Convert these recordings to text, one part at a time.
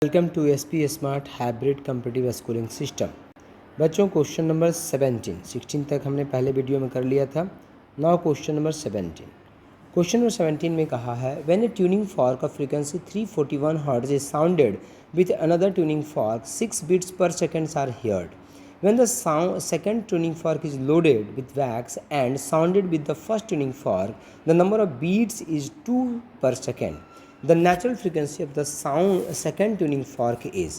Welcome to SP smart hybrid competitive schooling system. बच्चों, question number 16 तक हमने पहले वीडियो में कर लिया था। Now question number 17। Question number 17 में कहा है when a tuning fork of frequency 341 hertz is sounded with another tuning fork 6 beats per second are heard. When the second tuning fork is loaded with wax and sounded with the first tuning fork, the number of beats is 2 per second. The natural frequency of the second tuning fork is.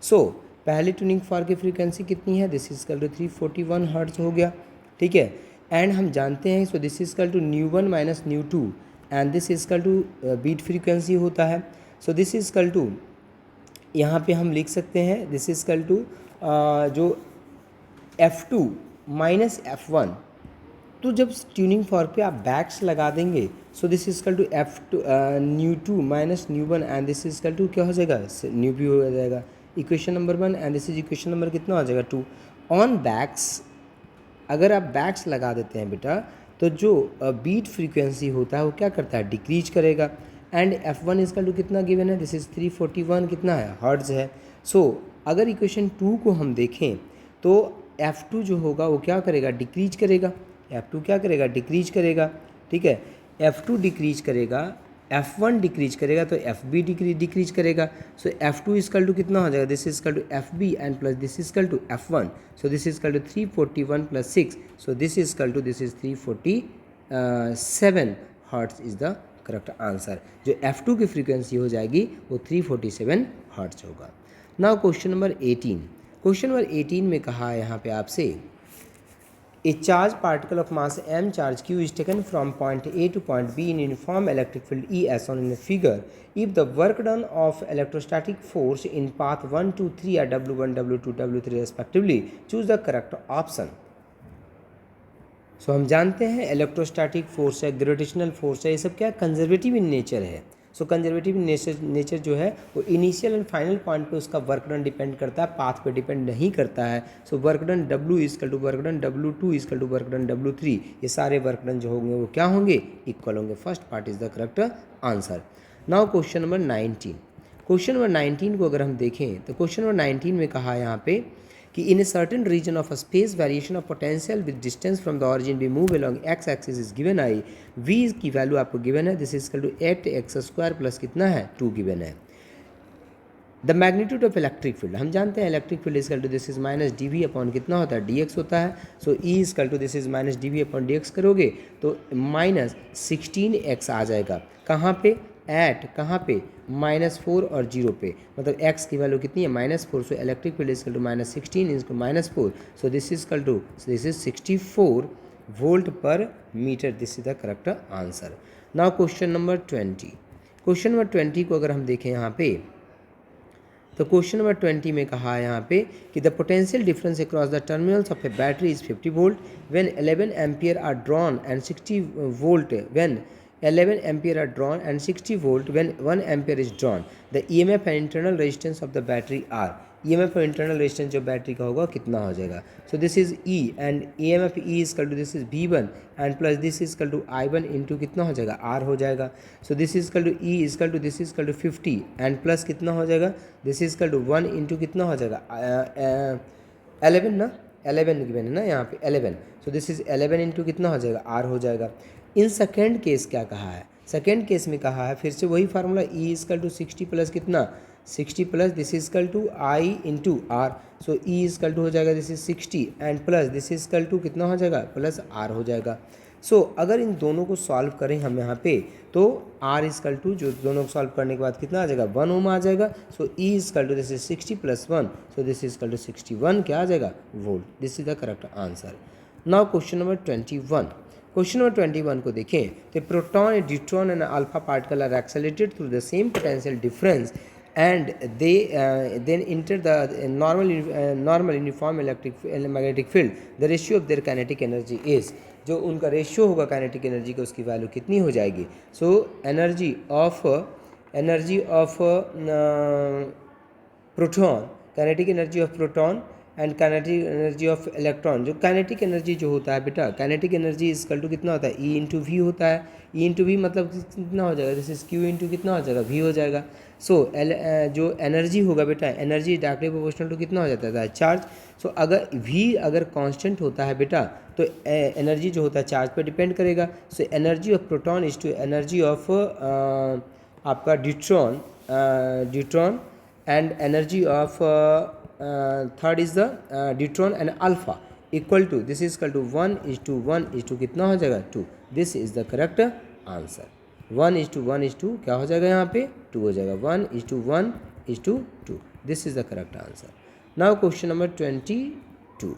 So पहले tuning fork की frequency कितनी है? This is equal to 341 hertz हो गया, ठीक है। And हम जानते हैं, so this is equal to nu one minus nu two and this is equal to beat frequency होता है। So this is equal to, यहाँ पे हम लिख सकते हैं दिस इज कल टू जो F2 माइनस F1। तो जब ट्यूनिंग फॉर्क पे आप बैक्स लगा देंगे, so this is equal to F2 nu two minus nu one and this is equal to क्या हो जाएगा? न्यू पी हो जाएगा, equation number 1 and this is equation number कितना हो जाएगा? 2 ऑन बैक्स। अगर आप बैक्स लगा देते हैं बेटा, तो जो बीट फ्रीक्वेंसी होता है वो क्या करता है? डिक्रीज करेगा। एंड F1 इसका टू कितना गिवन है? दिस इज 341 कितना है? हर्ट्ज है। सो अगर इक्वेशन 2 को हम देखें तो F2 जो होगा वो क्या करेगा? डिक्रीज करेगा। F2 क्या करेगा? डिक्रीज करेगा, ठीक है। F2 डिक्रीज करेगा, F1 डिक्रीज करेगा तो FB डिक्रीज करेगा। सो F2 इसकल टू कितना हो जाएगा? This is equal to FB and plus this is equal to F1। So this is equal to 341 plus 6, so this is equal to this is 347 hertz is the correct answer. जो F2 की frequency हो जाएगी वो 347 hertz होगा। Now question number 18। Question number 18 में कहा है यहाँ पे आपसे, ए charge particle of mass m charge q is taken from point A to point B in uniform electric field E as shown in the figure. If the work done of electrostatic force in path 1, 2, 3 are W1, W2, W3 respectively, choose the correct option. सो हम जानते हैं electrostatic force है, gravitational force है, ये सब क्या conservative in nature है। सो conservative nature जो है वो इनिशियल एंड फाइनल पॉइंट पे उसका वर्क डन डिपेंड करता है, पाथ पे डिपेंड नहीं करता है। So work done W is equal to work done W2 is equal to work done W3, ये सारे वर्क डन जो होंगे वो क्या होंगे? इक्वल होंगे। First part is the correct answer. Now question number 19। Question number 19 को अगर हम देखें तो क्वेश्चन नंबर 19 में कहा यहाँ पे कि in a certain region of space variation of potential with distance from the origin be move along X axis is given I. V की वैल्यू आपको गिवन है, this is equal to 8x² plus कितना है? 2 given है। The magnitude of electric field, हम जानते हैं electric field is equal to this is minus D upon कितना होता है? dx होता है। So E is equal to this is minus D upon dx करोगे तो माइनस 16x आ जाएगा। कहाँ पे? एट कहाँ पे? -4 और 0 पे, मतलब x की वैल्यू कितनी है? -4। So electric field is equal to -16 is equal -4, so this is 64 volt per metre. This is the correct answer. Now question number 20। Question number 20 को अगर हम देखें यहाँ पे तो क्वेश्चन नंबर 20 में कहा है यहाँ पे कि the potential difference across the terminals of a battery is 50 volt when 11 ampere are drawn and 60 volt when 11 ampere are drawn and 60 volt when 1 ampere is drawn. The EMF and internal resistance of the battery are. EMF और internal resistance जो battery का होगा कितना हो जाएगा? So this is E and EMF E is equal to this is V1 and plus this is equal to I1 into कितना हो जाएगा? R हो जाएगा। So this is equal to E is equal to this is equal to 50 and plus कितना हो जाएगा? This is equal to 1 into कितना हो जाएगा? 11 ना, 11 गिवन है ना यहाँ पे 11। So this is 11 into कितना हो जाएगा? R हो जाएगा। इन सेकेंड केस क्या कहा है? सेकेंड केस में कहा है फिर से वही formula E is equal to 60 plus कितना? 60 plus this is equal to I into R। So E is equal to हो जाएगा this is 60 and plus this is equal to कितना हो जाएगा? प्लस R हो जाएगा। सो अगर इन दोनों को सॉल्व करें हम यहाँ पे तो R इजकल टू जो दोनों को सॉल्व करने के बाद कितना आ जाएगा? 1 ओम आ जाएगा। So E is equal to this is 60 plus 1, so this is equal to 61 क्या आ जाएगा? Volt. This is the correct answer. Now question number 21। Question number 21 को देखें तो proton, deuteron and alpha particle are accelerated through the same potential difference and they then enter the normal uniform electric magnetic field. The ratio of their kinetic energy is, जो उनका ratio होगा kinetic energy का उसकी value कितनी हो जाएगी? सो energy of proton, kinetic energy of proton and kinetic energy of electron. जो kinetic energy जो होता है बेटा, काइनेटिक एनर्जी इक्वल टू कितना होता है, ई इंटू वी होता है। ई इंटू वी मतलब कितना हो जाएगा, दिस इज क्यू इंटू कितना हो जाएगा, वी हो जाएगा। सो जो एनर्जी होगा बेटा, एनर्जी डायरेक्टली प्रोपोर्शनल टू कितना हो जाता है, चार्ज। सो अगर वी अगर कांस्टेंट होता है बेटा तो एनर्जी जो होता है चार्ज पर डिपेंड करेगा। So energy of proton is to energy of आपका deuteron and energy of third is the deuteron and alpha equal to, this is equal to 1:1 कितना हो जाएगा, 2। This is the correct answer. 1:1 क्या हो जाएगा यहाँ पे, 2 हो जाएगा। 1:1:2, this is the correct answer. Now question number 22।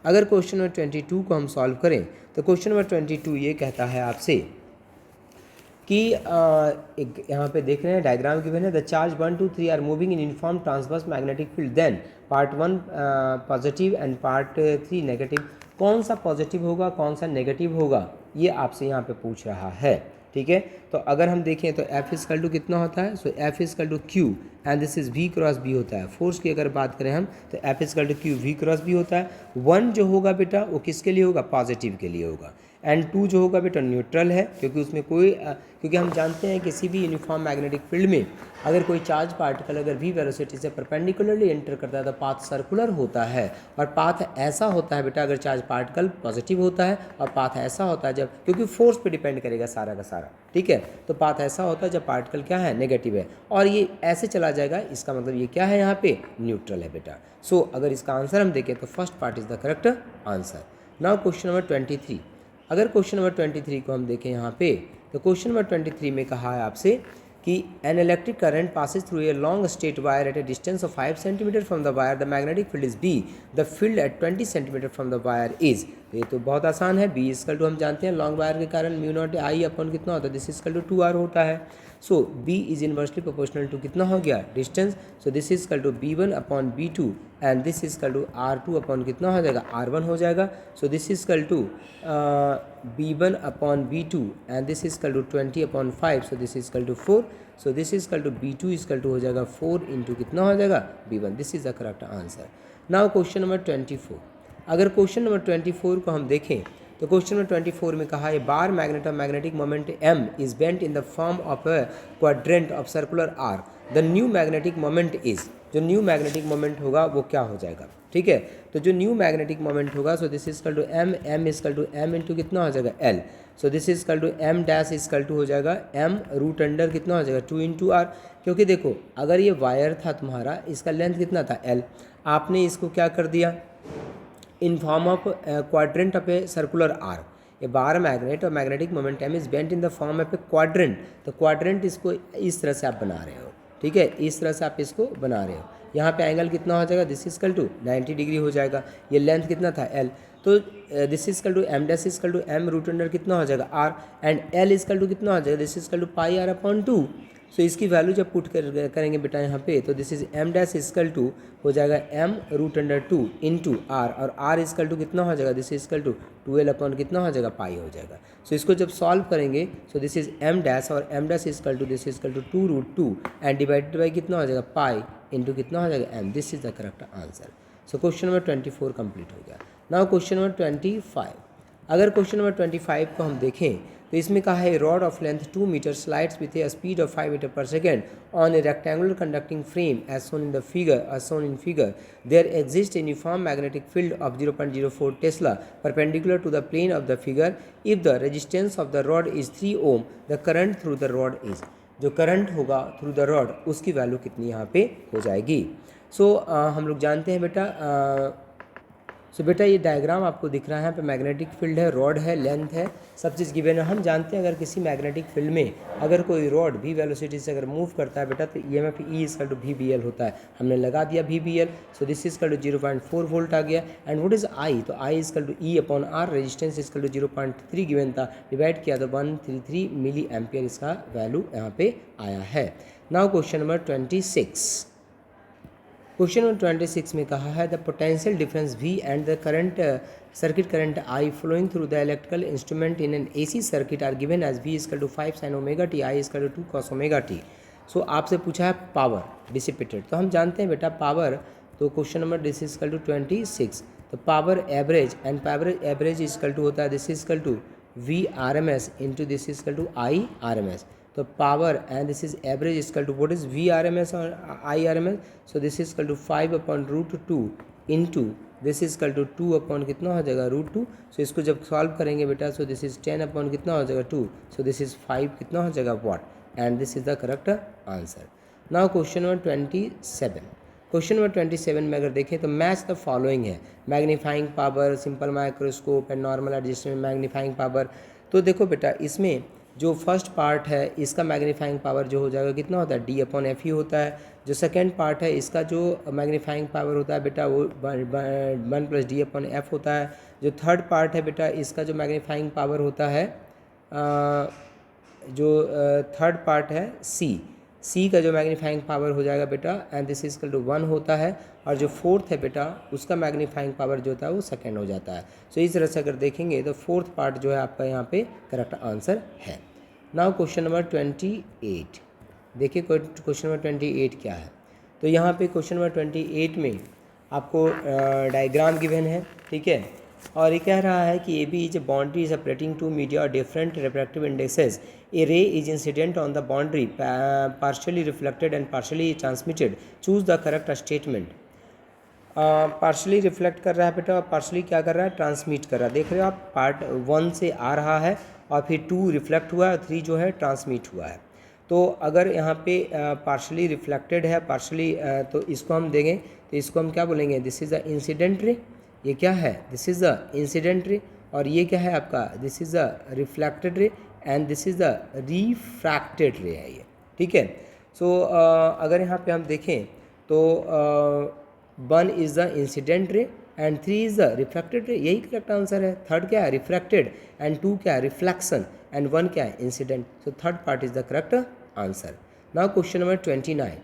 अगर क्वेश्चन नंबर 22 को हम सॉल्व करें तो क्वेश्चन नंबर 22 ये कहता है आपसे कि एक यहाँ पे देख रहे हैं डायग्राम गिवन है, the charge 1, 2, 3 are moving in uniform transverse magnetic field, then part 1 positive and part 3 negative. कौन सा पॉजिटिव होगा, कौन सा नेगेटिव होगा, ये आपसे यहाँ पे पूछ रहा है। ठीक है, तो अगर हम देखें तो F इक्वल टू कितना होता है, so F equal to Q and this is V cross B होता है। फोर्स की अगर बात करें हम तो F equal to Q V cross B होता है। 1 जो होगा बेटा वो किसके लिए होगा, पॉजिटिव के लिए होगा। एंड 2 जो होगा बेटा न्यूट्रल है, क्योंकि उसमें कोई क्योंकि हम जानते हैं किसी भी यूनिफॉर्म मैग्नेटिक फील्ड में अगर कोई चार्ज पार्टिकल अगर v वेलोसिटी से परपेंडिकुलरली एंटर करता है तो पाथ सर्कुलर होता है। और पाथ ऐसा होता है बेटा अगर चार्ज पार्टिकल पॉजिटिव होता है, और पाथ ऐसा होता है जब, क्योंकि फोर्स पे डिपेंड करेगा सारा का सारा, ठीक है, तो पाथ ऐसा होता है जब पार्टिकल क्या है, नेगेटिव है, और ये ऐसे चला जाएगा, इसका मतलब ये क्या है, यहाँ पे न्यूट्रल है बेटा। सो अगर इसका आंसर हम देखें तो first part is the correct answer. Now question number 23। अगर क्वेश्चन नंबर 23 को हम देखें यहाँ पे तो क्वेश्चन नंबर 23 में कहा है आपसे कि an electric current passes through a long straight wire at a distance of 5 centimetre from the wire, the magnetic field is B, the field at 20 centimetre from the wire is. ये तो बहुत आसान है, बी इक्वल टू हम जानते हैं long wire के कारण म्यू नॉट आई अपॉन कितना होता है, दिस इक्वल टू 2r होता है। So B is inversely proportional to कितना हो गया, distance, so this is equal to b1 upon b2 and this is equal to r2 upon कितना हो जाएगा, r1 हो जाएगा। So this is equal to b1 upon b2 and this is equal to 20 upon 5, so this is equal to 4, so this is equal to b2 equal to हो जाएगा 4 into कितना हो जाएगा, b1। This is the correct answer. Now question number 24। अगर question number 24 को हम देखें तो क्वेश्चन नंबर 24 में कहा है bar magnet of magnetic moment m is bent in the form of a quadrant of circular r, the new magnetic moment is. जो new magnetic moment होगा वो क्या हो जाएगा, ठीक है, तो जो न्यू मैग्नेटिक मोमेंट होगा, so this is equal to m equal to m into कितना हो जाएगा, l, so this is equal to m dash equal to हो जाएगा m रूट अंडर कितना हो जाएगा 2 इंटू r। क्योंकि देखो अगर ये वायर था तुम्हारा, इसका लेंथ कितना था l, आपने इसको क्या कर दिया in form of quadrant of a circular arc, a bar magnet और magnetic moment m is bent in the form of a quadrant, तो क्वाड्रेंट इसको इस तरह से आप बना रहे हो, ठीक है, इस तरह से आप इसको बना रहे हो। यहाँ पे एंगल कितना हो जाएगा, दिस इक्वल टू 90 डिग्री हो जाएगा। ये लेंथ कितना था l, तो this equal to m dash equal to m root under कितना हो जाएगा r and l equal to कितना हो जाएगा, this equal to pi r upon 2। So इसकी वैल्यू जब पुट करेंगे बेटा यहाँ पे, तो this is m dash equal to हो जाएगा m root under 2 into r, और r इक्वल टू कितना हो जाएगा, दिस इक्वल टू 12 अपॉन कितना हो जाएगा, पाई हो जाएगा। सो इसको जब सॉल्व करेंगे, so this is m dash और m dash equal to this equal to 2 root 2 and divided by कितना हो जाएगा, पाई इंटू कितना हो जाएगा m। This is the correct answer. So question number 24 complete हो गया। Now question number 25। अगर क्वेश्चन नंबर 25 को हम देखें तो इसमें कहा है rod of length 2 metre slides with a speed of 5 metre पर second on a rectangular conducting frame as shown in the figure, there exist a uniform magnetic field of 0.04 tesla perpendicular to the plane of the figure, if the resistance of the rod is 3 ohm, the current through the rod is. जो current होगा through the rod उसकी value कितनी यहाँ पे हो जाएगी। सो हम लोग जानते हैं बेटा, सो बेटा ये डायग्राम आपको दिख रहा है, यहाँ पे मैग्नेटिक फील्ड है, रॉड है, लेंथ है, सब चीज़ गिवन है। हम जानते हैं अगर किसी मैग्नेटिक फील्ड में अगर कोई रॉड v वेलोसिटी से अगर मूव करता है बेटा तो EMF E equal to VBL होता है। हमने लगा दिया VBL, so this is equal to 0.4 volt आ गया। एंड व्हाट इज I, तो I equal to E upon R, resistance equal to 0.3 given था, डिवाइड किया तो 133 मिली एम्पियर इसका वैल्यू यहाँ पे आया है। Now question number 26। Question number 26 में कहा है the potential difference V and the current circuit current I flowing through the electrical instrument in an AC circuit are given as V equal to 5 sin omega t, I equal to 2 cos omega t। So आपसे पूछा है power dissipated, तो हम जानते हैं बेटा power तो question number this is equal to 26। तो power average and power average is equal to होता है this is equal to V R M S into this is equal to I R M S. तो power and this is average is equal to what is V R M S और I R M S. So this is equal to 5/√2 into this is equal to 2 कितना हो जाएगा √2। सो इसको जब solve करेंगे बेटा, so this is 10 कितना हो जाएगा 2। सो दिस इज 5 कितना हो जाएगा watt, and this is the correct answer. Now question number 27। Question number 27 में अगर देखें तो मैच द फॉलोइंग है, magnifying power, simple microscope and normal adjustment magnifying power. तो देखो बेटा, इसमें जो फर्स्ट पार्ट है इसका मैग्नीफाइंग पावर जो हो जाएगा कितना होता है D/F ही होता है। जो सेकंड पार्ट है इसका जो मैग्नीफाइंग पावर होता है बेटा वो 1 + D/F होता है। जो थर्ड पार्ट है बेटा इसका जो मैग्नीफाइंग पावर होता है जो थर्ड पार्ट है सी का जो मैग्नीफाइंग पावर हो जाएगा बेटा and this is equal to 1 होता है। और जो फोर्थ है बेटा उसका मैग्नीफाइंग पावर जो होता है वो सेकंड हो जाता है। सो इस तरह से अगर देखेंगे तो फोर्थ पार्ट जो है आपका यहाँ पे करेक्ट आंसर है। Now question number 28। देखिए क्वेश्चन नंबर 28 क्या है। तो यहाँ पे क्वेश्चन नंबर 28 में आपको डायग्राम गिवन है, ठीक है। और ये कह रहा है कि A B is a boundary separating two media और different refractive indexes. A ray is incident on the boundary, partially reflected and partially transmitted. Choose the correct statement. Partially reflect कर रहा है बेटा और पार्शली क्या कर रहा है ट्रांसमिट कर रहा है। देख रहे हो आप, पार्ट 1 से आ रहा है और फिर 2 रिफ्लेक्ट हुआ है और 3 जो है ट्रांसमिट हुआ है। तो अगर यहाँ पे पार्शली रिफ्लेक्टेड है पार्शली, तो इसको हम देंगे तो इसको हम क्या बोलेंगे, this is the incident ray. ये क्या है, this is the incident ray. और ये क्या है आपका, this is the reflected ray and this is the refracted रे है ये, ठीक है। सो अगर यहाँ पे हम देखें तो 1 is the incident ray and 3 is the refracted रे, यही करेक्ट आंसर है। थर्ड क्या है रिफ्रैक्टेड एंड 2 क्या है रिफ्लेक्शन एंड 1 क्या है incident. So third part is the correct answer. Now question number 29।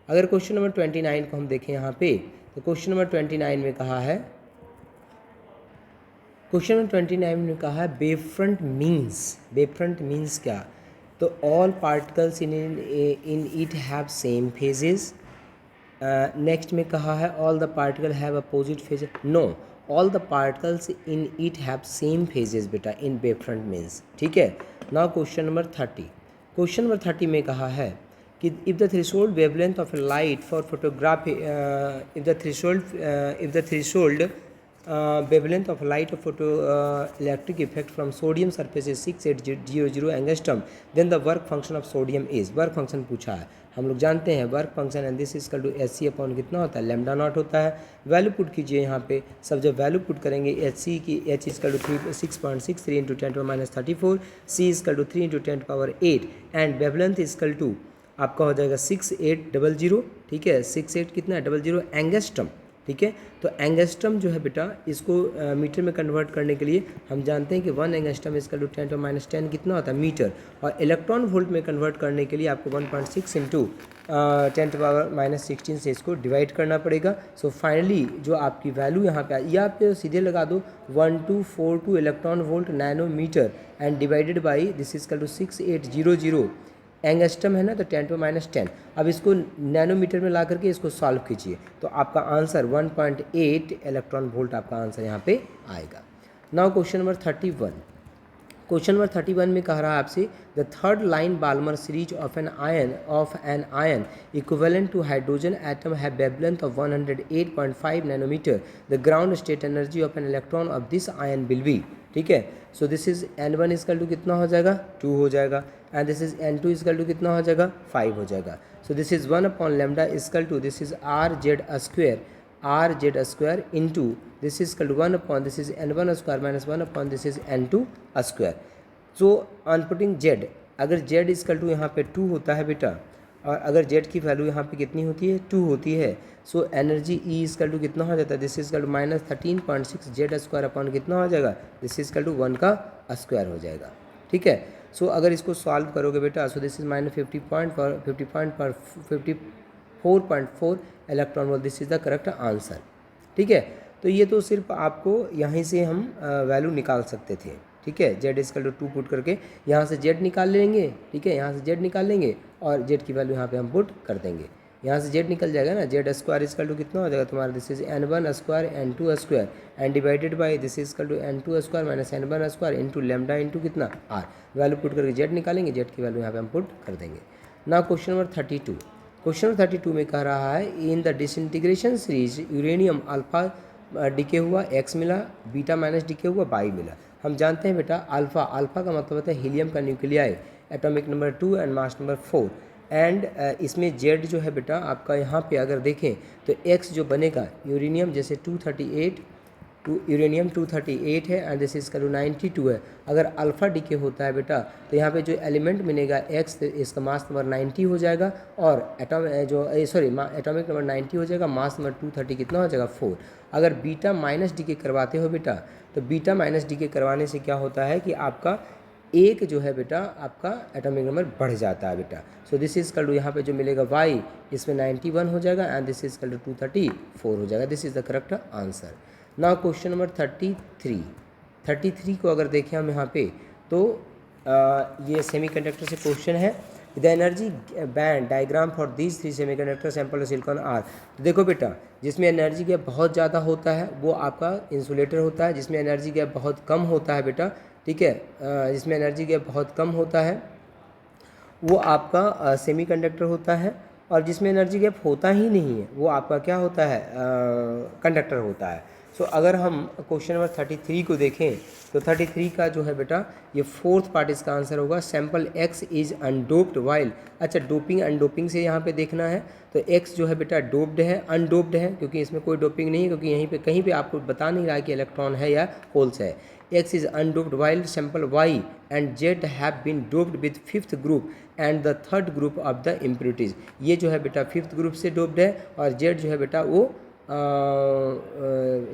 अगर क्वेश्चन नंबर 29 को हम देखें यहाँ पे तो क्वेश्चन नंबर 29 में कहा है, क्वेश्चन नंबर 29 में कहा है बेफ्रंट मीन्स। बेफ्रंट मीन्स क्या, तो all particles in it have same phases. Next में कहा है all the particle have opposite phase. No, all the particles in it have same phases बेटा इन बेफ्रंट मीन्स, ठीक है। Now question number 30। Question number 30 में कहा है कि if the threshold wavelength of a light for photography, if the threshold wavelength of light of photo electric effect from sodium surface is 6800 angstrom, then the work function of sodium is। Work function पूछा है, हम लोग जानते हैं work function and this is to Hc/, कितना होता है lambda naught होता है। वैल्यू पुट कीजिए यहाँ पे, सब जब वैल्यू पुट करेंगे Hc की H is to 6.63 × 10⁻34, C is to 3 × 10⁸ and wavelength is to आपका हो जाएगा 6800, ठीक है। 68 कितना है 00 एंगस्ट्रम, ठीक है। तो एंगस्ट्रम जो है बेटा इसको मीटर में कन्वर्ट करने के लिए हम जानते हैं कि 1 एंगस्ट्रम इसका 10⁻10 कितना होता है मीटर, और इलेक्ट्रॉन वोल्ट में कन्वर्ट करने के लिए आपको 1.6 × 10⁻16 से इसको डिवाइड करना पड़ेगा। सो फाइनली जो आपकी वैल्यू यहाँ पे या आप सीधे लगा दो 1242 electron volt nanometre and divided by this is to 6800 angstrom है ना, तो 10⁻10। अब इसको नैनोमीटर में ला करके इसको सॉल्व कीजिए तो आपका आंसर 1.8 इलेक्ट्रॉन वोल्ट आपका आंसर यहाँ पे आएगा। Now question number 31। Question number 31 में कह रहा है आपसे the third line Balmer series of an ion equivalent to hydrogen atom have wavelength of 108.5 nanometre. The ground state energy of an electron of this ion will be, ठीक है। So this is N1 equal to कितना हो जाएगा 2 हो जाएगा and this is N2 is equal to कितना हो जाएगा 5 हो जाएगा। So this is 1/λ is equal to this is RZ square into this is equal to 1 this is N1 square minus 1 this is N2 square. So on putting Z, अगर Z is equal to यहाँ पे 2 होता है बेटा और अगर Z की value यहाँ पे कितनी होती है 2 होती है, so energy E is equal to कितना हो जाता है this is equal to -13.6 Z square upon कितना हो जाएगा दिस इजकल टू 1 का स्क्वायर हो जाएगा, ठीक है। सो अगर इसको सॉल्व करोगे बेटा so this is -54.4 electron volt, this is the correct answer, ठीक है। तो ये तो सिर्फ आपको यहीं से हम वैल्यू निकाल सकते थे, ठीक है। Z इजकल टू 2 पुट करके यहाँ से Z निकाल लेंगे, ठीक है, यहाँ से Z निकाल लेंगे और Z की वैल्यू यहाँ पे हम पुट कर देंगे। यहाँ से जेड निकल जाएगा ना, जेड स्क्वायर इजकल टू कितना हो जाएगा तुम्हारा, this is n1 square n2 square and divided by this is equal to n2 square minus n1 square into lambda into कितना r। वैल्यू पुट करके जेड निकालेंगे, जेड की वैल्यू यहाँ पे हम पुट कर देंगे। ना क्वेश्चन नंबर 32, क्वेश्चन नंबर 32 में कह रहा है in the disintegration series uranium alpha decay हुआ x मिला, बीटा माइनस डिके हुआ y मिला। हम जानते हैं बेटा अल्फा, अल्फा का मतलब होता है हीलियम का nuclei, atomic number 2 and mass number 4 and इसमें जेड जो है बेटा आपका यहाँ पे अगर देखें तो x जो बनेगा यूरेनियम जैसे 238 यूरेनियम 238 है एंड दिस इज का 92 है। अगर अल्फ़ा डीके होता है बेटा तो यहाँ पे जो एलिमेंट मिलेगा x, इसका मास नंबर 90 हो जाएगा और एटॉमिक नंबर 90 हो जाएगा, मास नंबर 230 कितना हो जाएगा 4। अगर बीटा माइनस डीके करवाते हो बेटा तो बीटा माइनस डीके करवाने से क्या होता है कि आपका एक जो है बेटा आपका एटॉमिक नंबर बढ़ जाता है बेटा। So this is equal to यहाँ पे जो मिलेगा y इसमें 91 हो जाएगा and this is equal to 234 हो जाएगा। This is the correct answer. Now question number 33 को अगर देखें हम यहाँ पे तो ये सेमीकंडक्टर से क्वेश्चन है। The energy band diagram for these 3 semiconductor sample of silicon are. तो देखो बेटा जिसमें एनर्जी गैप बहुत ज़्यादा होता है वो आपका इंसुलेटर होता है, जिसमें एनर्जी गैप बहुत कम होता है बेटा, ठीक है, जिसमें एनर्जी गैप बहुत कम होता है वो आपका सेमीकंडक्टर होता है, और जिसमें एनर्जी गैप होता ही नहीं है वो आपका क्या होता है, कंडक्टर होता है। सो अगर हम क्वेश्चन नंबर 33 को देखें तो 33 का जो है बेटा ये फोर्थ पार्ट इसका आंसर होगा, सैंपल x इज अनडोप्ड वाइल। अच्छा डोपिंग अनडोपिंग से यहाँ पे देखना है तो x जो है बेटा डोप्ड है, अनडोप्ड है क्योंकि इसमें कोई डोपिंग नहीं है, क्योंकि यहीं पे कहीं पे आपको बता नहीं रहा है कि इलेक्ट्रॉन है या होल्स है। x is undoped while sample y and z have been doped with 5th group and the 3rd group of the impurities। ये जो है बेटा 5th ग्रुप से डोप्ड है और z जो है बेटा वो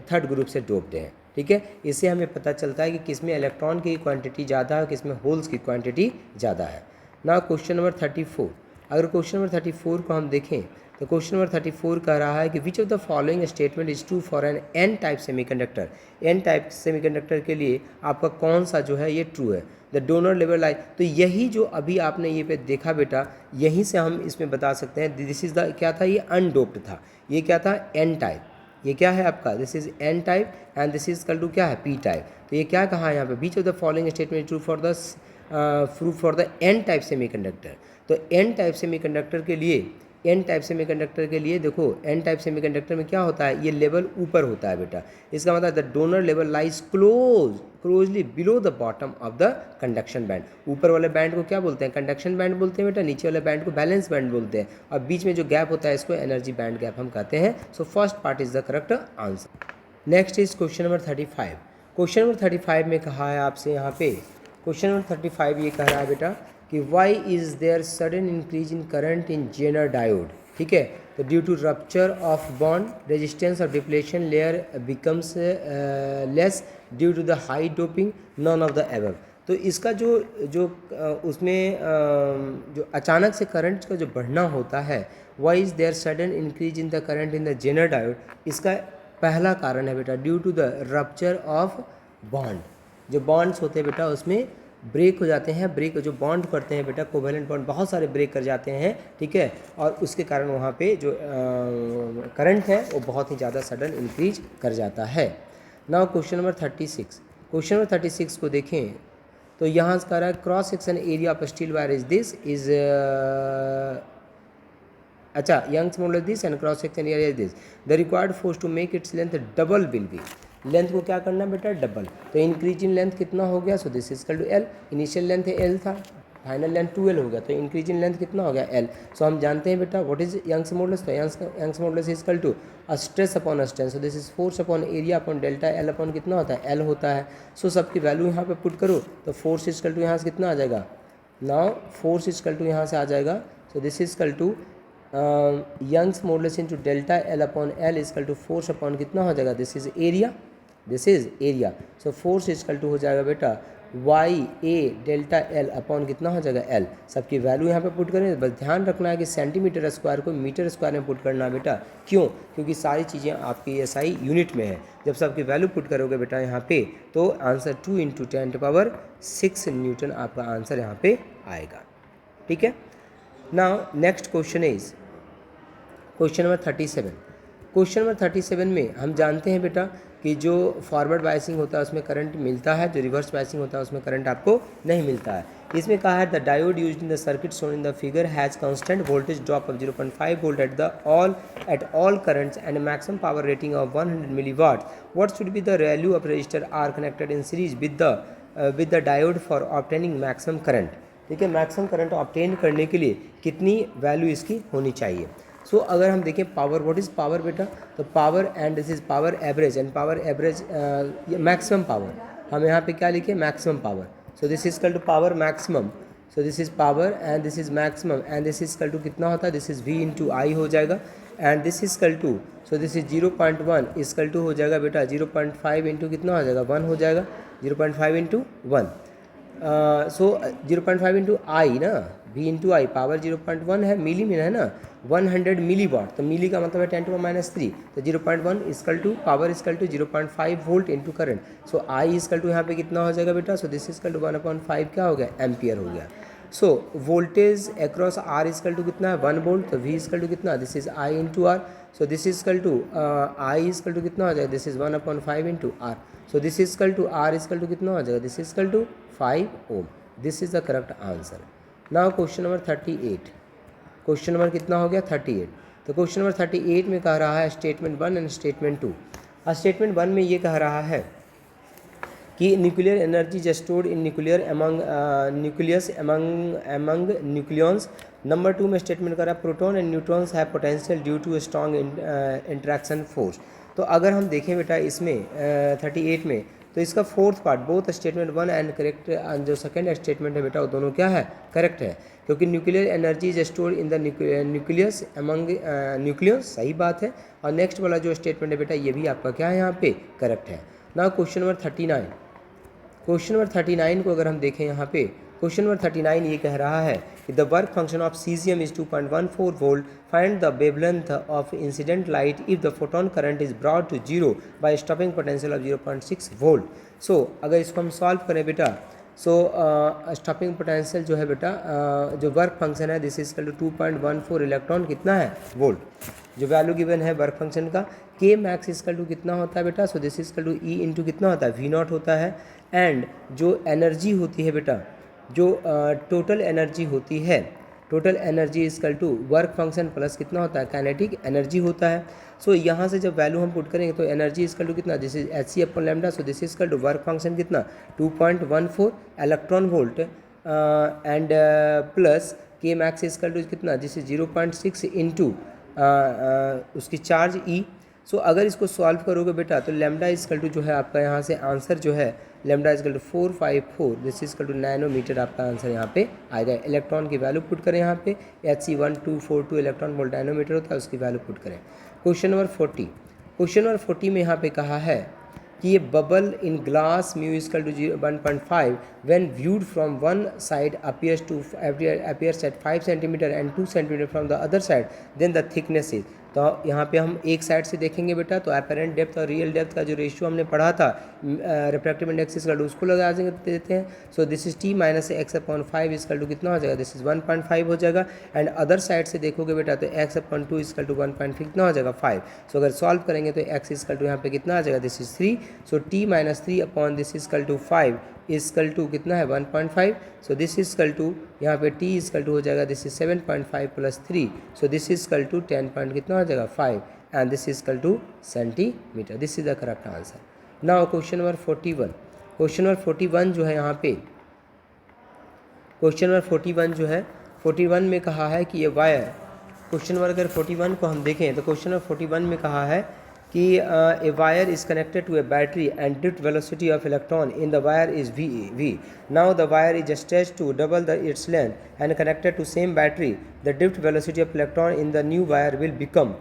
3rd ग्रुप से डोप्ड है, ठीक है। इससे हमें पता चलता है कि किसमें इलेक्ट्रॉन की क्वांटिटी ज़्यादा है, किसमें होल्स की क्वांटिटी ज़्यादा है। ना क्वेश्चन नंबर 34, अगर क्वेश्चन नंबर 34 को हम देखें तो क्वेश्चन नंबर 34 कह रहा है कि which of the following statement is true for an n type semiconductor. N type semiconductor के लिए आपका कौन सा जो है ये ट्रू है। द डोनर लेवल लाइट, तो यही जो अभी आपने ये पे देखा बेटा यहीं से हम इसमें बता सकते हैं दिस इज द क्या था, ये अनडोप्ड था, ये क्या था एन टाइप, ये क्या है आपका this is an type and this is equal to क्या है पी टाइप। तो ये क्या कहा है यहाँ पे, which of the following statement true for the N type semiconductor. तो एन टाइप सेमीकंडक्टर के लिए, एन टाइप सेमीकंडक्टर के लिए देखो एन टाइप सेमीकंडक्टर में क्या होता है, ये लेवल ऊपर होता है बेटा, इसका मतलब the donor level lies closely below the bottom of the conduction band. ऊपर वाले बैंड को क्या बोलते हैं, कंडक्शन बैंड बोलते हैं बेटा, नीचे वाले बैंड को बैलेंस बैंड बोलते हैं, और बीच में जो गैप होता है इसको एनर्जी बैंड गैप हम कहते हैं। So first part is the correct answer. Next is question number 35। Question number 35 में कहा है आपसे यहाँ पे, क्वेश्चन नंबर 35 ये कह रहा है बेटा कि why is there sudden increase in current in Zener diode, ठीक है। तो due to rupture of bond resistance of depletion layer becomes less due to the high doping none of the above. तो इसका उसमें जो अचानक से करंट का जो बढ़ना होता है, why is there sudden increase in the current in the Zener diode, इसका पहला कारण है बेटा due to the rupture of bond. जो बॉन्ड्स होते हैं बेटा उसमें ब्रेक हो जाते हैं, ब्रेक जो बॉन्ड करते हैं बेटा कोवेलेंट बॉन्ड बहुत सारे ब्रेक कर जाते हैं, ठीक है, और उसके कारण वहाँ पे जो करंट है वो बहुत ही ज़्यादा सडन इंक्रीज कर जाता है। Now question number 36, question number 36 को देखें तो यहाँ से कह रहा है cross section area of steel wire is this is अच्छा Young's modulus this and cross section area is this, the required force to make its length double will be. Length को क्या करना है बेटा डबल, तो इंक्रीज इन लेंथ कितना हो गया, so this is equal to L, initial length L था, फाइनल लेंथ 2l हो गया, तो इंक्रीज इन लेंथ कितना हो गया एल। सो हम जानते हैं बेटा व्हाट इज यंग्स मॉडुलस, तो Young's modulus is equal to stress upon strain, so this is force upon area upon delta L upon कितना होता है एल होता है। सो सबकी वैल्यू यहाँ पे पुट करो तो फोर्स इज इक्वल टू यहाँ से कितना आ जाएगा, now force is equal to यहाँ से आ जाएगा, so this is equal to Young's modulus into delta L upon L is equal to force upon कितना हो जाएगा, this is area, this is area. So force equal to हो जाएगा बेटा Y A delta L upon कितना हो जाएगा L. सबकी वैल्यू यहाँ पे पुट करें, बस ध्यान रखना है कि सेंटीमीटर स्क्वायर को मीटर स्क्वायर में पुट करना है बेटा, क्यों, क्योंकि सारी चीज़ें आपकी एसआई यूनिट में है। जब सबकी वैल्यू पुट करोगे बेटा यहाँ पे तो आंसर 2 × 10⁶ न्यूटन आपका आंसर यहाँ पे आएगा, ठीक है। Now next question is question number 37। Question number 37 में हम जानते हैं बेटा कि जो फॉरवर्ड बायसिंग होता है उसमें करंट मिलता है, जो रिवर्स बायसिंग होता है उसमें करंट आपको नहीं मिलता है। इसमें कहा है the diode used in the circuit shown in the figure has constant voltage drop of 0.5 volt at all currents and maximum power rating of 100 milliwatt. What should be the value of resistor R connected in series with the diode for obtaining maximum current. ठीक है, maximum current obtain करने के लिए कितनी value इसकी होनी चाहिए। सो अगर हम देखें पावर, व्हाट इज़ पावर बेटा, तो power and this is power average and power average maximum power, हम यहाँ पे क्या लिखे, maximum power. So this is equal to power maximum, so this is power and this is maximum and this is equal to कितना होता है, this is V into I हो जाएगा and this is equal to, so this is 0.1 equal to हो जाएगा बेटा 0.5 into कितना हो जाएगा 1 हो जाएगा, 0.5 इंटू 1। सो 0.5 इंटू आई ना, V इंटू आई, पावर 0.1 है, मिली में है ना, 100 मिली वाट, तो मिली का मतलब है 10⁻³ तो 0.1 equal to power equal to 0.5 volt into current. So I equal to यहाँ पे कितना हो जाएगा बेटा, सो दिस इक्वल टू 1/5 क्या हो गया, एम्पियर हो गया। So voltage across R equal to कितना है 1 वोल्ट, तो V इक्वल टू कितना, this is I into R, so this equal to I equal to कितना हो जाएगा, this is 1/5 into R, so this equal to R equal to कितना हो जाएगा, this equal to 5 ohm. This is the correct answer. Now question number 38। Question number कितना हो गया 38। तो क्वेश्चन नंबर 38 में कह रहा है स्टेटमेंट 1 एंड स्टेटमेंट 2। स्टेटमेंट 1 में ये कह रहा है कि nuclear energy is stored in nuclear nucleus among nucleons. Number 2 में स्टेटमेंट कर रहा है proton and neutrons have potential due to strong interaction force. तो अगर हम देखें बेटा इसमें 38 में, तो इसका fourth part both statement 1 and correct, जो सेकंड स्टेटमेंट है बेटा वो दोनों क्या है, करेक्ट है, क्योंकि nuclear energy is stored in the nucleus among nucleus, सही बात है। और नेक्स्ट वाला जो स्टेटमेंट है बेटा ये भी आपका क्या है यहाँ पे करेक्ट है। ना क्वेश्चन नंबर 39। क्वेश्चन नंबर 39 को अगर हम देखें यहाँ पे, क्वेश्चन नंबर 39 ये कह रहा है कि the work function of caesium is 2.14 volt, find the wavelength of incident light if the photon current is brought to zero by stopping potential of 0.6 volt. So अगर इसको हम सॉल्व करें बेटा, सो स्टॉपिंग पोटेंशियल जो है बेटा, जो वर्क फंक्शन है this is equal to 2.14 electron कितना है वोल्ट, जो वैल्यू गिवन है वर्क फंक्शन का। के मैक्स इक्वल टू कितना होता है बेटा, so this is equal to E into कितना होता है V0 होता है। एंड जो एनर्जी होती है बेटा, जो टोटल एनर्जी होती है, total energy equal to work function plus कितना होता है काइनेटिक एनर्जी होता है। सो यहाँ से जब वैल्यू हम पुट करेंगे तो एनर्जी इक्वल टू कितना, this is Hc/λ, so this equal to work function कितना 2.14 electron volt and plus K max equal to कितना, दिस इज 0.6 इंटू उसकी चार्ज ई। सो अगर इसको सॉल्व करोगे बेटा तो लैम्डा इक्वल टू जो है आपका यहाँ से आंसर जो है lambda equal to 454, this equal to nanometre आपका आंसर यहाँ पे आएगा। इलेक्ट्रॉन की वैल्यू पुट करें यहाँ पे Hc1242 इलेक्ट्रॉन वोल्ट नैनोमीटर होता है, उसकी वैल्यू पुट करें। Question number 40। क्वेश्चन नंबर 40 में यहाँ पे कहा है कि ये bubble in glass mu equal to 1.5 when viewed from one side appears at 5 centimetre and 2 centimetre from the other side, then the thickness is. तो यहाँ पे हम एक साइड से देखेंगे बेटा, तो अपेरेंट डेप्थ और रियल डेप्थ का जो रेशियो हमने पढ़ा था रिफ्रैक्टिव इंडेक्स इक्वल टू उसको लगा देते हैं। So this is T minus x/5 equal to कितना हो जाएगा, दिस इज 1.5 हो जाएगा। एंड अदर साइड से देखोगे बेटा तो x/2 इक्वल टू 1.5 कितना हो जाएगा 5। सो अगर सॉल्व करेंगे तो x इक्वल टू यहाँ पे कितना आ जाएगा, this is 3। So T minus 3 upon this equal to 5 equal to कितना है 1.5। सो दिस इक्वल टू यहाँ पे T इक्वल टू हो जाएगा, this is 7.5 plus 3, so this equal to 10 point कितना हो जाएगा 5 and this equal to centimetre. This is the correct answer. Now question number 41। Question number 41 जो है यहाँ पे, क्वेश्चन नंबर 41 जो है 41 में कहा है कि ये वायर, क्वेश्चन नंबर अगर 41 को हम देखें तो क्वेश्चन नंबर 41 में कहा है कि a wire is connected to a battery and drift velocity of electron in the wire is v. Now the wire is stretched to double its length and connected to same battery. The drift velocity of electron in the new wire will become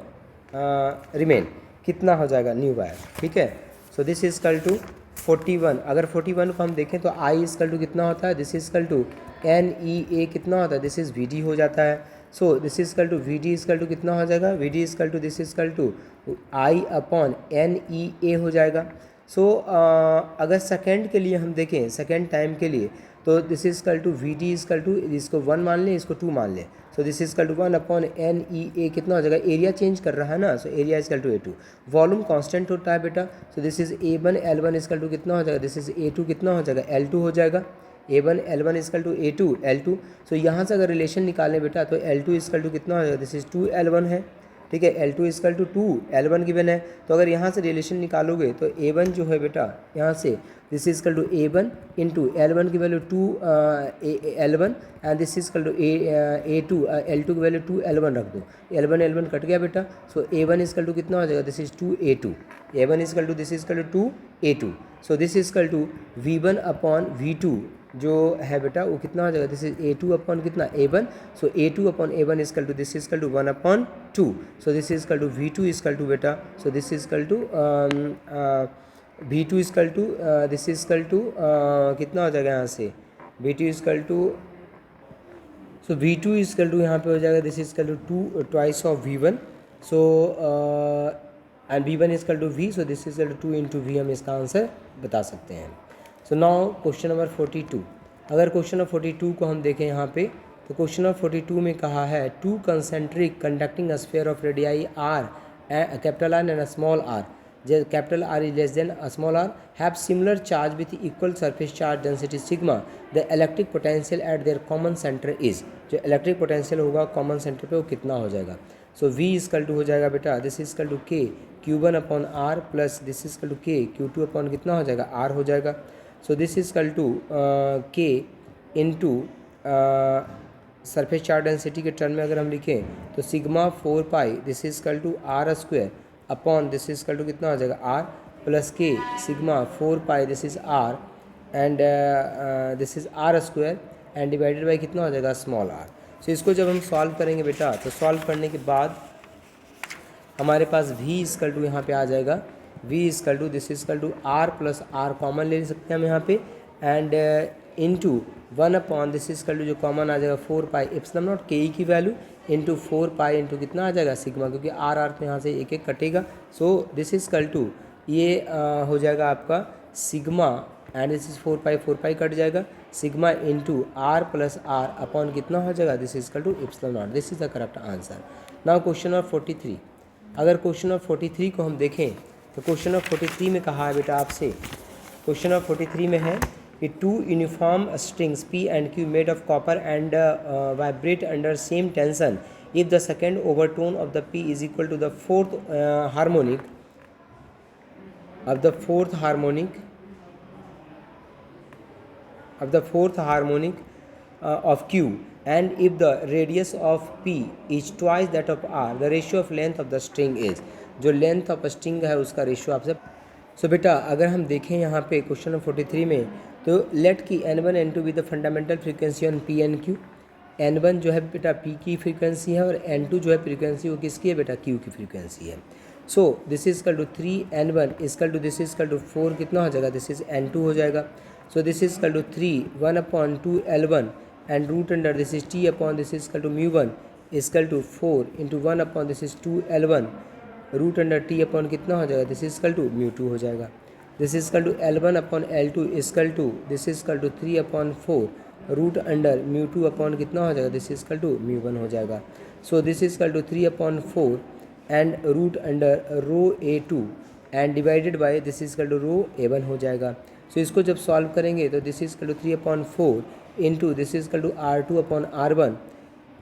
remain. कितना हो जाएगा new wire, ठीक है। So this is equal to 41। अगर 41 को हम देखें तो I इक्वल टू कितना होता है, this is equal to NEA कितना होता है, दिस इज VD हो जाता है। So this is equal to VD equal to कितना हो जाएगा, VD equal to this equal to I/NEA हो जाएगा। सो अगर सेकेंड के लिए हम देखें, सेकेंड टाइम के लिए, तो this is equal to VD equal to, इसको 1 मान लें, इसको 2 मान लें, so this is equal to 1/NEA कितना हो जाएगा, एरिया चेंज कर रहा है ना, so area is equal to A2। Volume constant होता है बेटा, so this is A1 L1 is equal to कितना हो जाएगा, दिस इज A2 कितना हो जाएगा, L2 हो जाएगा। A1 L1 is equal to A2 L2। सो यहाँ से अगर रिलेशन निकालें बेटा तो L2 इज कल टू कितना हो जाएगा, दिस इज 2 L1 है, ठीक है। L2 is equal to 2 L1 given है, तो अगर यहाँ से रिलेशन निकालोगे तो A1 जो है बेटा यहाँ से this is equal to A1 into L1 की value 2 L1 and this is equal to A2 L2 की वैल्यू 2 L1 रख दो, L1 कट गया बेटा। सो A1 इज कल टू कितना हो जाएगा, this is 2 A2, A1 is equal to this is equal to 2 A2। So this is equal to V1 upon V2 जो है बेटा वो कितना हो जाएगा, दिस इज A2 अपॉन कितना A1। So A2 upon A1 is equal to this is equal to 1/2। So this is equal to V2 is equal to बेटा, so this is equal to V2 is equal to this is equal to कितना हो जाएगा यहाँ से, V2 is equal to, so V2 is equal to यहाँ पे हो जाएगा this is equal to 2 twice of V1। So and V1 is equal to V, so this is equal to 2 into V, हम इसका आंसर बता सकते हैं। So now question number 42। अगर क्वेश्चन नंबर 42 को हम देखें यहाँ पे, तो क्वेश्चन नंबर 42 में कहा है two concentric conducting sphere of radii R capital R and small R, capital R is less than small R, have similar charge with equal surface charge density sigma, the electric potential at their common centre is, जो electric potential होगा common centre पे वो कितना हो जाएगा। So V is equal to हो जाएगा बेटा, this is equal to K Q1 upon R plus this is equal to K Q2 upon कितना हो जाएगा, R हो जाएगा। So this is equal to K into surface charge density के term में अगर हम लिखें तो sigma 4 pi this is equal to R square upon this is equal to कितना हो जाएगा R plus K sigma 4 pi this is R and this is R square and divided by कितना हो जाएगा स्मॉल r। सो इसको जब हम solve करेंगे बेटा तो सॉल्व करने के बाद हमारे पास V इज कल टू यहाँ पे आ जाएगा, V is equal to this is equal to R plus R common ले सकते हैं हम यहाँ पे and into 1 upon this is equal to जो कॉमन आ जाएगा 4 पाई एप्सिलॉन नॉट के की वैल्यू इंटू 4 पाई इंटू कितना आ जाएगा सिग्मा, क्योंकि R तो यहाँ से एक एक कटेगा। So this is equal to ये हो जाएगा आपका sigma and this is 4 pi cut जाएगा, sigma into R plus R upon कितना हो जाएगा, this is equal to epsilon naught. This is the correct answer. Now question number 43। अगर question number 43 को हम देखें तो क्वेश्चन नंबर 43 में कहा है बेटा आपसे, क्वेश्चन नंबर 43 में है कि two uniform strings P and Q made of copper and vibrate under same tension if the second overtone of the P is equal to the fourth harmonic of Q and if the radius of P is twice that of R, the ratio of length of the string is, जो length of string है उसका ratio आपसे। सो बेटा अगर हम देखें यहाँ पे क्वेश्चन नंबर 43 में तो लेट की N1 N2 with the fundamental frequency on P and Q। N1 जो है बेटा P की फ्रीक्वेंसी है और N2 जो है फ्रीक्वेंसी वो किसकी है बेटा, Q की फ्रीक्वेंसी है। So this is equal to 3N1 is equal to this is equal to 4 कितना हो जाएगा, दिस इज N2 हो जाएगा। So this is equal to 3 1/2 L1 and root under this is T upon this is equal to mu1 is equal to 4 into 1 upon this is 2 L1 root under T upon कितना हो जाएगा, this is equal to mu2 हो जाएगा। this is equal to L1 upon L2 is equal to this is equal to 3 upon 4 root under mu2 upon कितना हो जाएगा, this is equal to mu1 हो जाएगा। so this is equal to 3 upon 4 and root under rho A2 and divided by this is equal to rho A1 हो जाएगा। so इसको जब solve करेंगे तो this is equal to 3 upon 4 into this is equal to R2 upon R1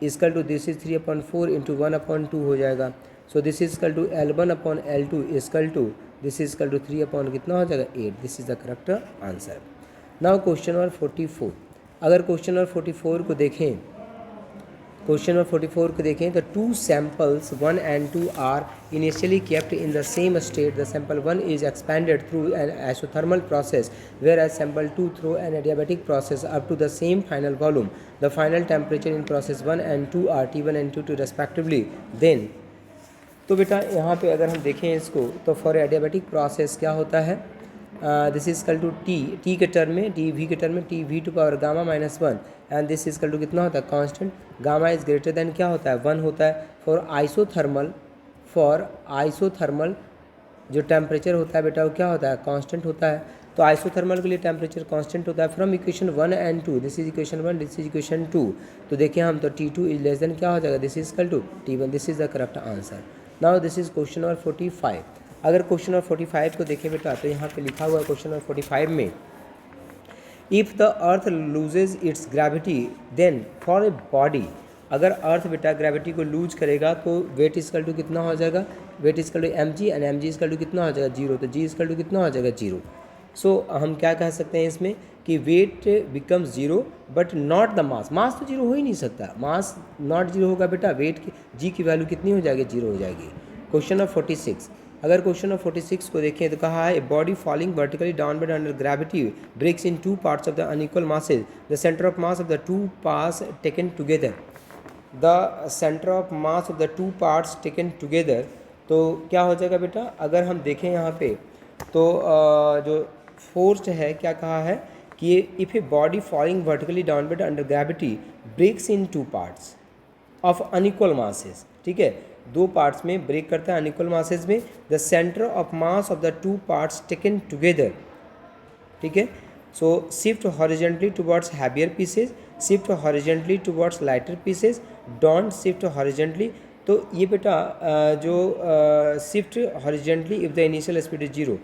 is equal to this is 3 upon 4 into 1/2 हो जाएगा। so this is equal to L1 upon L2 is equal to this is equal to 3 upon कितना हो जाएगा 8। This is the correct answer. Now question number 44। अगर question number 44 को देखें, question number 44 को देखें तो two samples 1 and 2 are initially kept in the same state. The sample 1 is expanded through an isothermal process whereas sample 2 through an adiabatic process up to the same final volume. The final temperature in process 1 and 2 are T1 and T2 respectively. Then तो बेटा यहाँ पे अगर हम देखें इसको तो for adiabatic process क्या होता है, this is equal to T के टर्म में वी के टर्म में V to power gamma -1 and this is equal to कितना होता है constant, gamma is greater than क्या होता है 1 होता है। फॉर आइसोथर्मल जो टेम्परेचर होता है बेटा वो क्या होता है, कांस्टेंट होता है। तो आइसोथर्मल के लिए टेम्परेचर कांस्टेंट होता है। From equation 1 and 2, this is equation 1, this is equation 2, तो देखिए हम तो T2 इज लेस देन क्या हो जाएगा, this is equal to T1, this is the correct answer. Now this is question number 45। अगर क्वेश्चन नंबर 45 को देखें बेटा तो यहाँ पे लिखा हुआ है क्वेश्चन नंबर 45 में, if the earth loses its gravity then for a body, अगर अर्थ बेटा ग्रेविटी को लूज करेगा तो वेट इजकल टू कितना हो जाएगा, weight is equal to mg and mg is equal to कितना हो जाएगा 0, तो g इजकल टू कितना हो जाएगा 0। सो हम क्या कह सकते हैं इसमें कि weight becomes 0 but not the mass, mass तो 0 हो ही नहीं सकता, मास नॉट 0 होगा बेटा, वेट की g की वैल्यू कितनी हो जाएगी, 0 हो जाएगी। क्वेश्चन नंबर 46, अगर क्वेश्चन नंबर 46 को देखें तो कहा है, a body falling vertically downward under gravity breaks in two parts of the unequal masses, the centre of mass of the two parts taken together, the centre of mass of the two parts taken together, तो क्या हो जाएगा बेटा, अगर हम देखें यहाँ पे तो जो फोर्स है क्या कहा है कि if a body falling vertically downward under gravity breaks in two parts of unequal masses, ठीक है, दो पार्ट्स में ब्रेक करता है अनइक्वल मासेज में, the centre of mass of the two parts taken together, ठीक है, so shift horizontally towards heavier pieces, shift horizontally towards lighter pieces, don't shift horizontally, तो ये बेटा जो shift horizontally if the initial speed is 0,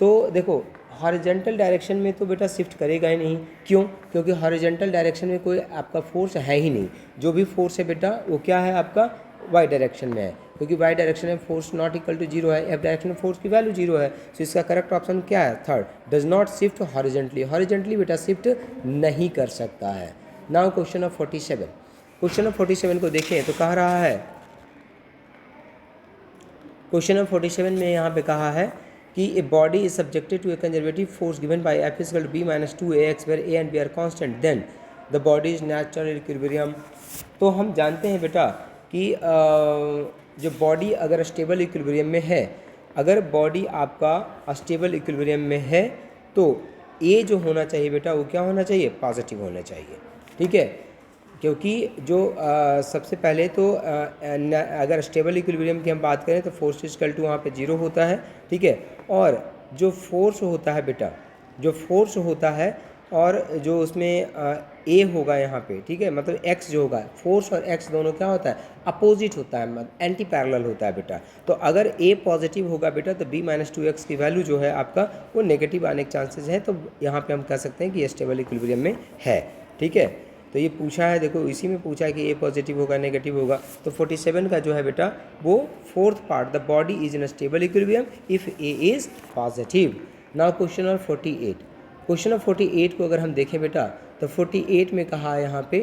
तो देखो horizontal direction में तो बेटा शिफ्ट करेगा ही नहीं, क्यों, क्योंकि हॉरिजेंटल डायरेक्शन में कोई आपका फोर्स है ही नहीं, जो भी फोर्स है बेटा वो क्या है आपका वाई डायरेक्शन में है, क्योंकि वाई डायरेक्शन में फोर्स नॉट इक्वल टू 0 है, एफ डायरेक्शन में फोर्स की वैल्यू 0 है, तो इसका करेक्ट ऑप्शन क्या है, third, does not shift horizontally, horizontally बेटा शिफ्ट नहीं कर सकता है। Now question of 47, question of 47 को देखें तो कह रहा है, क्वेश्चन ऑफ 47 में यहाँ पे कहा है कि a body is subjected to a conservative force given by F is equal to b minus 2ax where a and b are constant, then the body is natural equilibrium. तो हम जानते हैं बेटा कि जो बॉडी अगर स्टेबल इक्विलिब्रियम में है, अगर बॉडी आपका स्टेबल इक्विलिब्रियम में है तो ए जो होना चाहिए बेटा वो क्या होना चाहिए, पॉजिटिव होना चाहिए, ठीक है, क्योंकि जो सबसे पहले तो अगर स्टेबल इक्विलिब्रियम की हम बात करें तो फोर्स इक्वल टू वहाँ पे 0 होता है, ठीक है, और जो फोर्स होता है बेटा, जो फोर्स होता है और जो उसमें ए होगा यहाँ पे, ठीक है, मतलब एक्स जो होगा, फोर्स और एक्स दोनों क्या होता है, अपोजिट होता है, मतलब एंटी पैरेलल होता है बेटा, तो अगर ए पॉजिटिव होगा बेटा तो b माइनस 2x की वैल्यू जो है आपका वो नेगेटिव आने के चांसेस हैं, तो यहाँ पे हम कह सकते हैं कि ये स्टेबल इक्विलिब्रियम में है, ठीक है। तो ये पूछा है, देखो इसी में पूछा है कि ए पॉजिटिव होगा नेगेटिव होगा, तो 47 का जो है बेटा वो fourth part, the body is in stable equilibrium if A is positive. Now question number 48, question number 48 को अगर हम देखें बेटा तो 48 में कहा है यहाँ पे,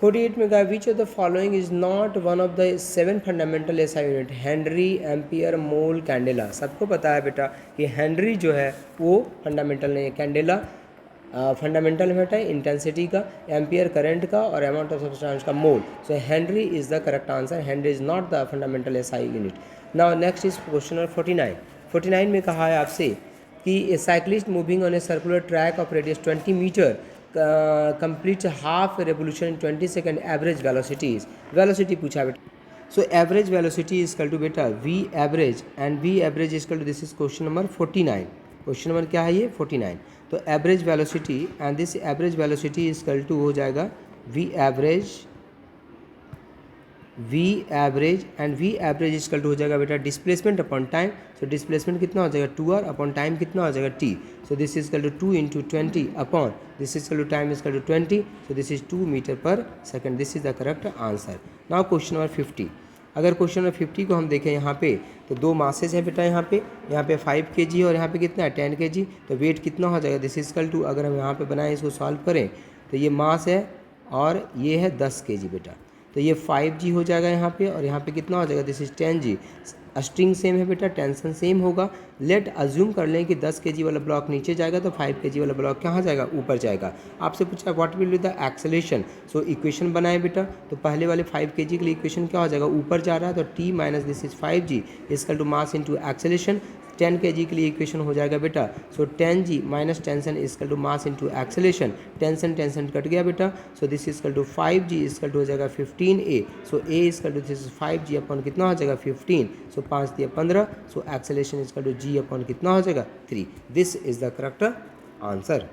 48 में कहा विच of the following is not one of the 7 fundamental SI unit, Henry, ampere, mole, candela. सबको पता है बेटा कि हेनरी जो है वो फंडामेंटल नहीं है, कैंडेला फंडामेंटल यूनिट है इंटेंसिटी का, एम्पियर करंट का, और अमाउंट ऑफ सब्सटेंस का mole, so henry is the correct answer, henry is not the fundamental SI unit. Now next is question number 49, 49 में कहा है आपसे कि a cyclist moving on a circular track of radius 20 metre complete half revolution in 20 second, average velocities, velocity पूछा बेटा, so average velocity is equal to बेटा v average, and v average is equal to, this is question number 49, question number क्या है ये 49, तो average velocity and this average velocity is equal to हो जाएगा v average and v average is equal to हो जाएगा बेटा displacement upon time, so displacement कितना हो जाएगा 2r अपॉन टाइम कितना हो जाएगा t, so this is equal to 2 into 20 upon this is equal to time is equal to 20, so this is 2 metre पर second, this is the correct answer. Now question number 50, अगर question number 50 को हम देखें यहाँ पे तो दो masses है बेटा, यहाँ पे 5 kg और यहाँ पे कितना है 10 kg, तो वेट कितना हो जाएगा, दिस इज इक्वल टू, अगर हम यहाँ पे बनाएं इसको सॉल्व करें तो ये मास है और ये है 10 kg बेटा, तो ये 5g हो जाएगा यहाँ पे, और यहाँ पे कितना हो जाएगा, this is 10g, string same है बेटा, टेंशन सेम होगा, लेट अज्यूम कर लें कि 10 kg वाला ब्लॉक नीचे जाएगा तो 5 kg वाला ब्लॉक कहाँ जाएगा, ऊपर जाएगा। आपसे पूछा what will be the acceleration, so equation बनाए बेटा, तो पहले वाले 5 kg के लिए इक्वेशन क्या हो जाएगा, ऊपर जा रहा है तो t minus this is 5g is equal to mass into acceleration, 10 kg के लिए इक्वेशन हो जाएगा बेटा, so 10g minus tension is equal to mass into acceleration, tension tension cut गया बेटा, so this is equal to 5g is equal to हो जाएगा 15a, so a is equal to this 5g upon कितना हो जाएगा 15, सो 5 दिया 15, so acceleration is equal to g upon कितना हो जाएगा 3। This is the correct answer.